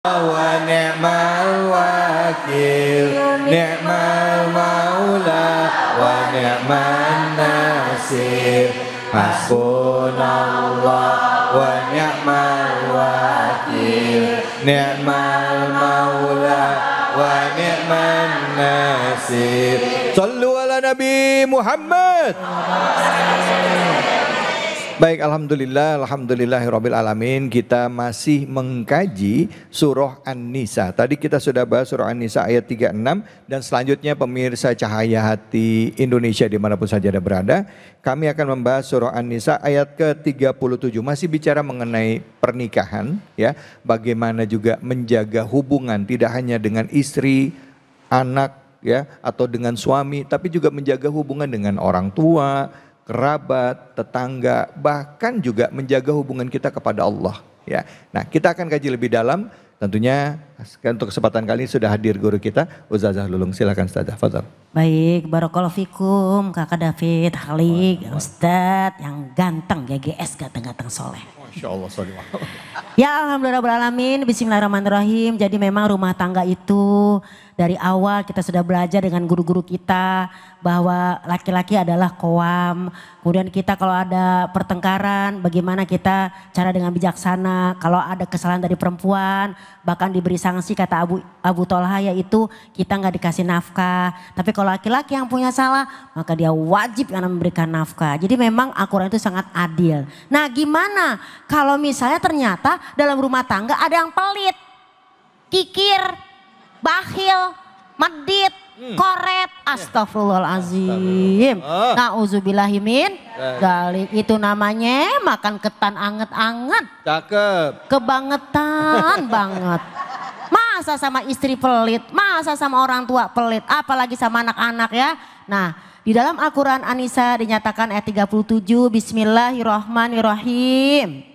wa ni'mal wakil, ni'mal maula wa ni'man nasir, hasbunallah wa ni'mal wakil, ni'mal maula wa ni'man nasir. Sallu ala Nabi Muhammad. Baik, alhamdulillahirabbil alamin. Kita masih mengkaji surah An-Nisa. Tadi kita sudah bahas surah An-Nisa ayat 36 dan selanjutnya pemirsa Cahaya Hati Indonesia dimanapun saja Anda berada, kami akan membahas surah An-Nisa ayat ke-37. Masih bicara mengenai pernikahan, ya, bagaimana juga menjaga hubungan tidak hanya dengan istri, anak, ya, atau dengan suami, tapi juga menjaga hubungan dengan orang tua, kerabat, tetangga, bahkan juga menjaga hubungan kita kepada Allah. Ya, nah kita akan kaji lebih dalam. Tentunya untuk kesempatan kali ini sudah hadir guru kita, Ustazah Lulung. Silakan Ustazah, fadhal. Baik, barakallahu fikum, Kakak David, Halik, Ustadz yang ganteng, GGS ganteng-ganteng soleh. Masya Allah, ya alhamdulillahirrahmanirrahim, bismillahirrahmanirrahim. Jadi memang rumah tangga itu dari awal kita sudah belajar dengan guru-guru kita bahwa laki-laki adalah qawwam. Kemudian kita kalau ada pertengkaran bagaimana kita cara dengan bijaksana. Kalau ada kesalahan dari perempuan bahkan diberi sanksi kata Abu Thalha, yaitu kita nggak dikasih nafkah. Tapi kalau laki-laki yang punya salah maka dia wajib yang memberikan nafkah. Jadi memang Al-Quran itu sangat adil. Nah gimana kalau misalnya ternyata dalam rumah tangga ada yang pelit, kikir, bakhil, medit, koret, astagfirullahalazim. Na'udzubillahimin dzalik. Itu namanya makan ketan anget-anget. Cakep. Kebangetan banget. Masa sama istri pelit, masa sama orang tua pelit, apalagi sama anak-anak ya. Nah di dalam Al-Quran An-Nisa dinyatakan ayat 37, bismillahirrahmanirrahim.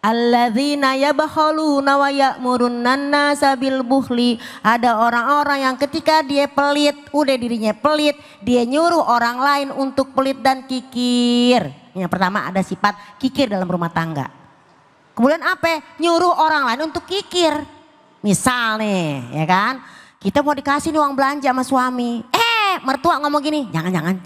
Alladzina yabkhaluna wa ya'murunnan nasa bil bukhli. Ada orang-orang yang ketika dia pelit, udah dirinya pelit, dia nyuruh orang lain untuk pelit dan kikir. Yang pertama ada sifat kikir dalam rumah tangga. Kemudian apa? Nyuruh orang lain untuk kikir. Misal nih, ya kan? Kita mau dikasih nih uang belanja sama suami. Mertua ngomong gini, jangan.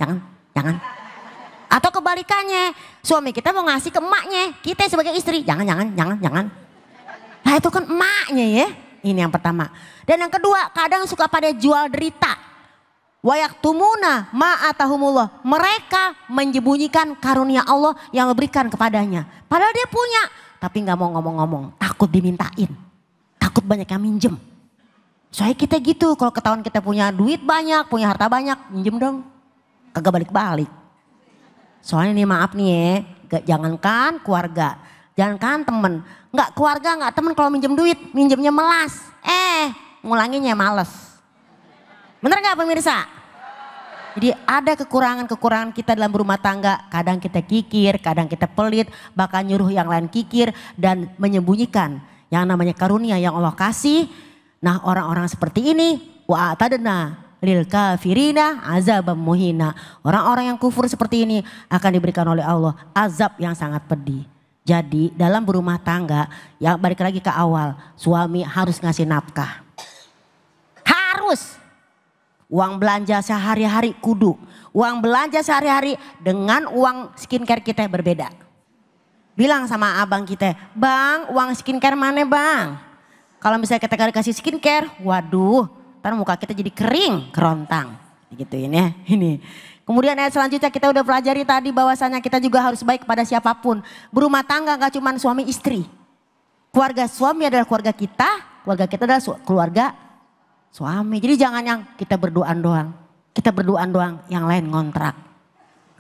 Atau kebalikannya, suami kita mau ngasih ke emaknya, kita sebagai istri, jangan. Nah itu kan emaknya ya, ini yang pertama. Dan yang kedua, kadang suka pada jual derita. Wayaktumuna ma'atahumullah, mereka menyembunyikan karunia Allah yang diberikan kepadanya. Padahal dia punya, tapi gak mau ngomong-ngomong, takut dimintain, takut banyak yang minjem. Soalnya kita gitu, kalau ketahuan kita punya duit banyak, punya harta banyak, minjem dong, kagak balik-balik. Soalnya nih maaf nih ya, jangankan keluarga, jangankan temen. Enggak keluarga, enggak temen kalau minjem duit, minjemnya melas. Ngulanginnya males. Bener gak pemirsa? Jadi ada kekurangan-kekurangan kita dalam rumah tangga. Kadang kita kikir, kadang kita pelit, bahkan nyuruh yang lain kikir dan menyembunyikan yang namanya karunia yang Allah kasih. Nah orang-orang seperti ini, wa'atadna lil kafirina azabam muhina. Orang-orang yang kufur seperti ini akan diberikan oleh Allah azab yang sangat pedih. Jadi dalam berumah tangga, ya balik lagi ke awal, suami harus ngasih nafkah. Harus. Uang belanja sehari-hari kudu. Uang belanja sehari-hari dengan uang skincare kita berbeda. Bilang sama abang kita, bang uang skincare mana bang? Kalau misalnya kita gak dikasih skincare, waduh. Ntar muka kita jadi kering, kerontang. Gituin ya, ini. Kemudian ayat selanjutnya kita udah pelajari tadi bahwasanya kita juga harus baik kepada siapapun. Berumah tangga gak cuma suami istri. Keluarga suami adalah keluarga kita adalah keluarga suami. Jadi jangan yang kita berduaan doang. Kita berduaan doang, yang lain ngontrak.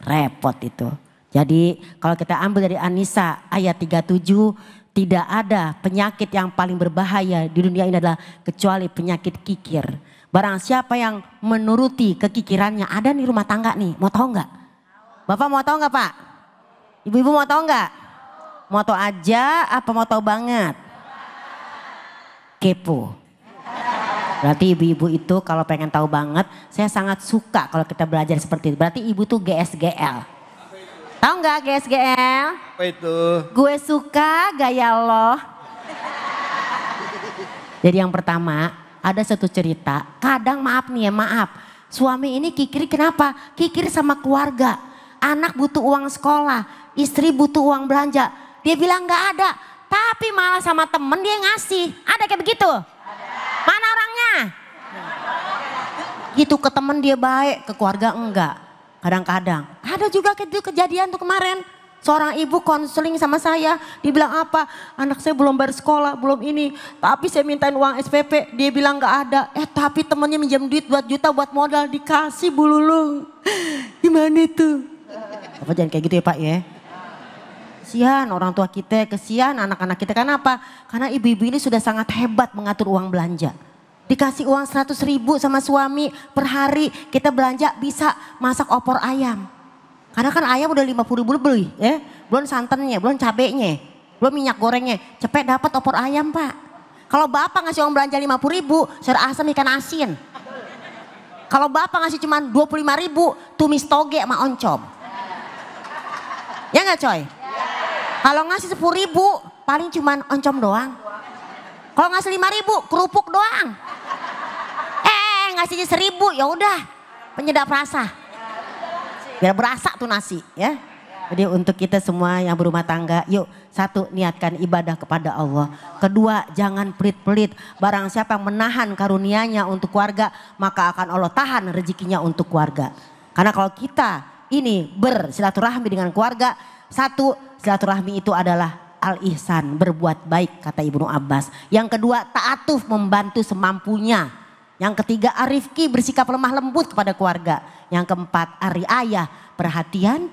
Repot itu. Jadi kalau kita ambil dari An-Nisa ayat 37, tidak ada penyakit yang paling berbahaya di dunia ini adalah kecuali penyakit kikir. Barang siapa yang menuruti kekikirannya, ada nih rumah tangga nih, mau tahu nggak? Bapak mau tahu nggak Pak? Ibu-ibu mau tahu nggak? Mau tahu aja apa mau tahu banget? Kepo. Berarti ibu-ibu itu kalau pengen tahu banget, saya sangat suka kalau kita belajar seperti itu. Berarti ibu tuh GSGL. Tahu nggak GSGL? Apa itu? Gue suka gaya lo. Jadi yang pertama, ada satu cerita, kadang maaf nih ya, maaf. Suami ini kikir kenapa? Kikir sama keluarga. Anak butuh uang sekolah, istri butuh uang belanja. Dia bilang gak ada, tapi malah sama temen dia ngasih. Ada kayak begitu? Mana orangnya? Gitu ke temen dia baik, ke keluarga enggak. Kadang-kadang. Ada juga kejadian tuh kemarin. Seorang ibu konseling sama saya, dibilang apa? Anak saya belum bayar sekolah, belum ini. Tapi saya mintain uang SPP, dia bilang gak ada. Tapi temennya minjem duit 2 juta buat modal, dikasih Bu Lulung. Gimana itu? Bapak jangan kayak gitu ya Pak ya. Kesian orang tua kita, kesian anak-anak kita. Kenapa? Karena ibu-ibu ini sudah sangat hebat mengatur uang belanja. Dikasih uang 100.000 sama suami per hari, kita belanja bisa masak opor ayam. Karena kan ayam udah 50.000 beli ya. Belum santannya, belum cabenya, belum minyak gorengnya. Cepet dapat opor ayam Pak. Kalau Bapak ngasih uang belanja 50.000, sayur asam ikan asin. Kalau Bapak ngasih cuma 25.000, tumis toge sama oncom. Ya nggak coy? Kalau ngasih 10.000, paling cuma oncom doang. Kalau ngasih 5.000, kerupuk doang. Ngasihnya 1.000, ya udah penyedap rasa. Biar berasa tuh nasi ya. Jadi untuk kita semua yang berumah tangga, yuk satu niatkan ibadah kepada Allah. Kedua jangan pelit-pelit. Barang siapa yang menahan karunia-Nya untuk keluarga, maka akan Allah tahan rezekinya untuk keluarga. Karena kalau kita ini bersilaturahmi dengan keluarga, satu silaturahmi itu adalah al-ihsan, berbuat baik kata Ibnu Abbas. Yang kedua ta'atuf, membantu semampunya. Yang ketiga arifki, bersikap lemah lembut kepada keluarga. Yang keempat ariayah, perhatian.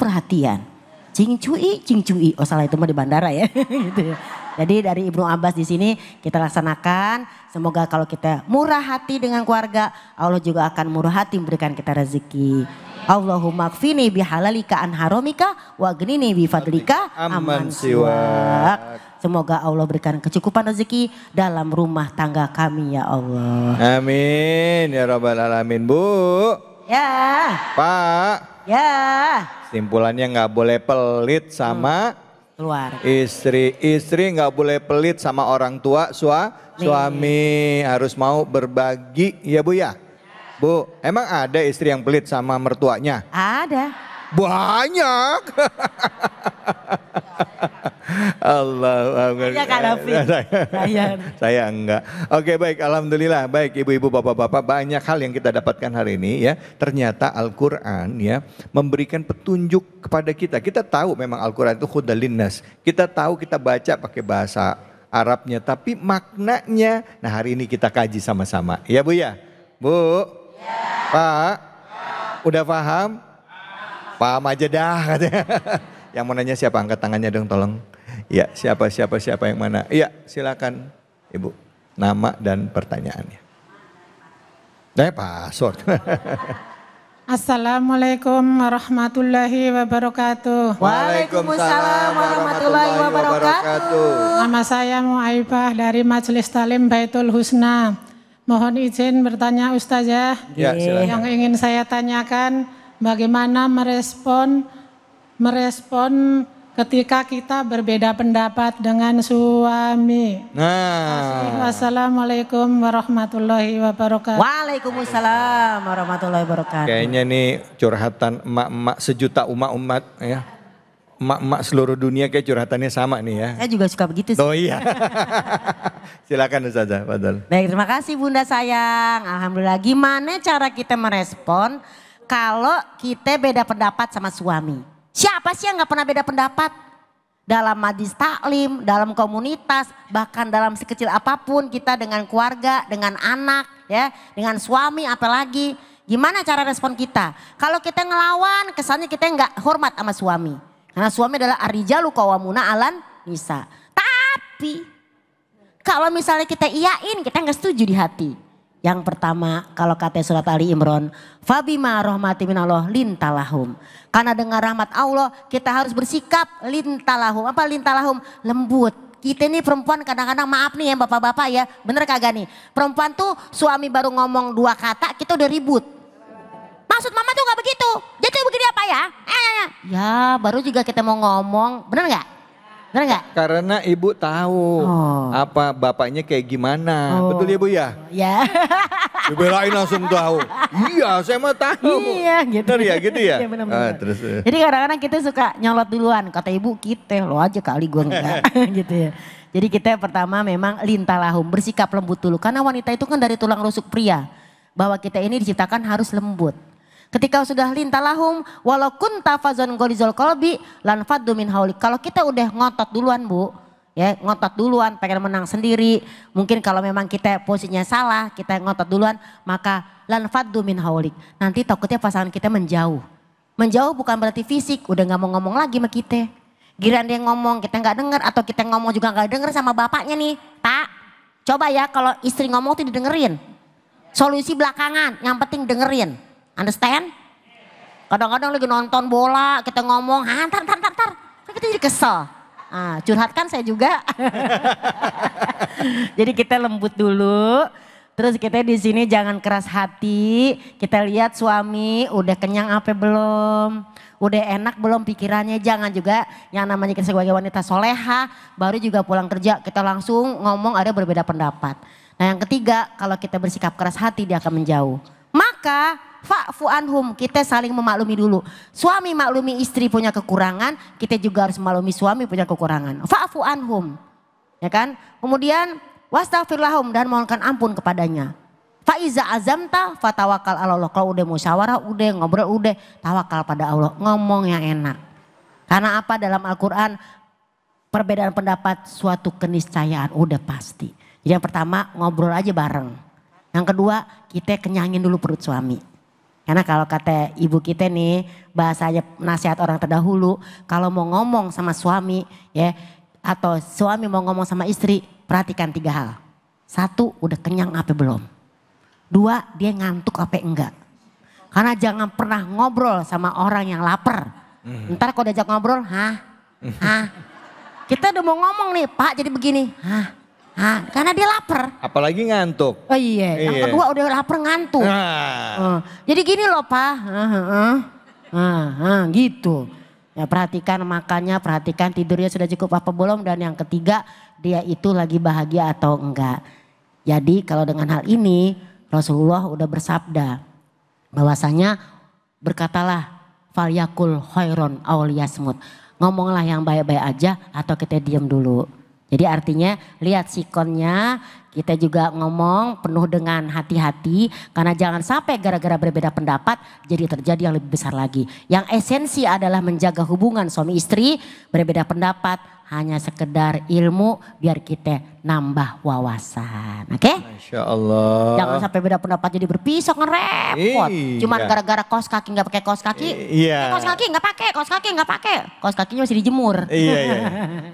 Cing cui. Oh salah itu mah di bandara ya. Gitu ya. Jadi dari Ibnu Abbas di sini kita laksanakan. Semoga kalau kita murah hati dengan keluarga, Allah juga akan murah hati memberikan kita rezeki. Allahumma kfini bihalalika an haramika wa ghnini bi fadlika amman siwak. Semoga Allah berikan kecukupan rezeki dalam rumah tangga kami ya Allah. Amin ya rabbal alamin. Bu. Ya. Pak. Ya. Simpulannya nggak boleh pelit sama keluarga. Istri nggak boleh pelit sama orang tua, suami harus mau berbagi ya Bu ya. Bu, emang ada istri yang pelit sama mertuanya? Ada. Banyak. Allah. Ya Kak David. Saya enggak. Oke baik, alhamdulillah. Baik ibu-ibu, bapak-bapak, banyak hal yang kita dapatkan hari ini ya. Ternyata Al-Qur'an ya memberikan petunjuk kepada kita. Kita tahu memang Al-Qur'an itu hudal linnas. Kita tahu, kita baca pakai bahasa Arabnya, tapi maknanya nah hari ini kita kaji sama-sama. Ya Bu ya? Bu? Ya. Pak? Ya. Udah paham? Paham aja dah katanya. Yang mau nanya siapa? Angkat tangannya dong tolong. Ya, siapa yang mana? Iya, silakan Ibu. Nama dan pertanyaannya. Password. Assalamualaikum warahmatullahi wabarakatuh. Waalaikumsalam warahmatullahi wabarakatuh. Nama saya Mu'aibah dari Majelis Talim Baitul Husna. Mohon izin bertanya Ustazah. Ya, silakan. Yang ingin saya tanyakan, bagaimana merespon ketika kita berbeda pendapat dengan suami. Nah. Wassalamualaikum warahmatullahi wabarakatuh. Waalaikumsalam warahmatullahi wabarakatuh. Kayaknya nih curhatan emak-emak sejuta umat ya. Emak-emak seluruh dunia kayak curhatannya sama nih ya. Saya juga suka begitu sih. Oh iya. Silakan Ustazah, Fadal. Baik, terima kasih Bunda sayang. Alhamdulillah. Gimana cara kita merespon kalau kita beda pendapat sama suami? Siapa sih yang gak pernah beda pendapat? Dalam majlis taklim, dalam komunitas, bahkan dalam sekecil apapun kita dengan keluarga, dengan anak, ya, dengan suami apalagi. Gimana cara respon kita? Kalau kita ngelawan kesannya kita gak hormat sama suami. Karena suami adalah ar-rijalu qawwamuna 'alan nisa. Tapi kalau misalnya kita iyain, kita gak setuju di hati. Yang pertama kalau kata surat Ali Imran, fabima rahmati minallah lintalahum. Karena dengan rahmat Allah kita harus bersikap lintalahum. Apa lintalahum? Lembut. Kita ini perempuan kadang-kadang maaf nih ya bapak-bapak ya. Bener kagak nih? Perempuan tuh suami baru ngomong 2 kata kita udah ribut. Maksud mama tuh gak begitu. Jadi begini apa ya? Ya baru juga kita mau ngomong. Bener gak? Benar nggak? Karena ibu tahu apa bapaknya kayak gimana. Betul ya Bu ya? Ya. Dibelain langsung tahu. Iya, saya mah tahu. Iya gitu. Benar ya gitu ya? Iya benar-benar. Terus. Jadi kadang-kadang kita suka nyolot duluan. Kata ibu kita, lo aja kali gue enggak. Gitu ya. Jadi kita pertama memang lintalahum, bersikap lembut dulu. Karena wanita itu kan dari tulang rusuk pria. Bahwa kita ini diciptakan harus lembut. Ketika sudah lintalahum, walau kunta fazon golizol kolbi lan faddu min haulik. Kalau kita udah ngotot duluan Bu, ya ngotot duluan, pengen menang sendiri. Mungkin kalau memang kita posisinya salah, kita ngotot duluan, maka lan faddu min haulik. Nanti takutnya pasangan kita menjauh. Menjauh bukan berarti fisik, udah nggak mau ngomong lagi sama kita. Giran dia ngomong, kita nggak dengar, atau kita ngomong juga nggak denger sama bapaknya nih. Pak, coba ya kalau istri ngomong tuh didengerin. Solusi belakangan, yang penting dengerin. Understand? Kadang-kadang lagi nonton bola, kita ngomong, ntar. Kita jadi kesel. Curhat kan saya juga. Jadi kita lembut dulu. Terus kita di sini jangan keras hati. Kita lihat suami udah kenyang apa belum. Udah enak belum pikirannya. Jangan juga yang namanya kita sebagai wanita soleha. Baru juga pulang kerja kita langsung ngomong ada berbeda pendapat. Nah yang ketiga kalau kita bersikap keras hati dia akan menjauh. Maka fa'fu anhum, kita saling memaklumi dulu. Suami maklumi istri punya kekurangan, kita juga harus maklumi suami punya kekurangan. Fa'fu anhum. Ya kan? Kemudian wastaghfir lahum dan mohonkan ampun kepadanya. Faiza azamta fatawakal ala Allah. Kalau udah musyawarah, udah ngobrol, udah tawakal pada Allah. Ngomong yang enak. Karena apa dalam Al-Quran perbedaan pendapat suatu keniscayaan udah pasti. Jadi yang pertama ngobrol aja bareng. Yang kedua kita kenyangin dulu perut suami. Karena kalau kata ibu kita nih bahasanya nasihat orang terdahulu. Kalau mau ngomong sama suami ya atau suami mau ngomong sama istri perhatikan 3 hal. 1 udah kenyang apa belum. 2 dia ngantuk apa enggak. Karena jangan pernah ngobrol sama orang yang lapar. Ntar kalau diajak ngobrol kita udah mau ngomong nih Pak jadi begini. Karena dia lapar. Apalagi ngantuk. Oh iya, yang kedua udah lapar ngantuk. Jadi gini loh Pak. Gitu. Ya perhatikan makannya, perhatikan tidurnya sudah cukup apa belum. Dan yang ketiga dia itu lagi bahagia atau enggak. Jadi kalau dengan hal ini Rasulullah udah bersabda. Bahwasanya berkatalah falyakul khairon awliyasmut. Ngomonglah yang baik-baik aja atau kita diam dulu. Jadi artinya lihat sikonnya kita juga ngomong penuh dengan hati-hati. Karena jangan sampai gara-gara berbeda pendapat jadi terjadi yang lebih besar lagi. Yang esensi adalah menjaga hubungan suami istri berbeda pendapat. Hanya sekedar ilmu biar kita nambah wawasan. Oke? Masya Allah. Jangan sampai beda pendapat jadi berpisah kan repot. Cuman gara-gara kaos kaki gak pakai kaos kaki. Kaos kaki gak pakai, kaos kaki gak pakai. Kaos kakinya masih dijemur. Iya.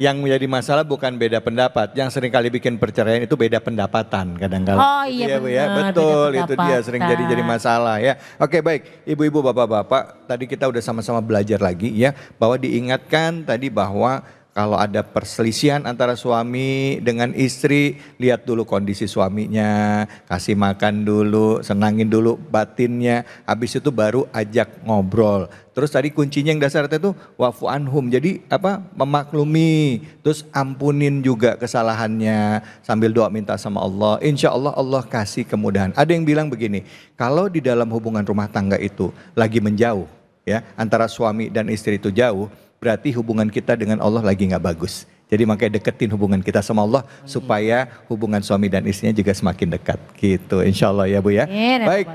Yang menjadi masalah bukan beda pendapat. Yang sering kali bikin perceraian itu beda pendapatan kadang-kadang. Oh iya benar. Betul itu dia sering jadi masalah ya. Oke baik ibu-ibu bapak-bapak tadi kita udah sama-sama belajar lagi ya. Bahwa diingatkan tadi bahwa kalau ada perselisihan antara suami dengan istri, lihat dulu kondisi suaminya, kasih makan dulu, senangin dulu batinnya, habis itu baru ajak ngobrol. Terus tadi kuncinya yang dasar itu wa'fu anhum, jadi apa? Memaklumi, terus ampunin juga kesalahannya sambil doa minta sama Allah. Insya Allah Allah kasih kemudahan. Ada yang bilang begini, kalau di dalam hubungan rumah tangga itu lagi menjauh, ya antara suami dan istri itu jauh. Berarti hubungan kita dengan Allah lagi gak bagus. Jadi makanya deketin hubungan kita sama Allah supaya hubungan suami dan istrinya juga semakin dekat gitu. Insya Allah ya Bu ya. Baik.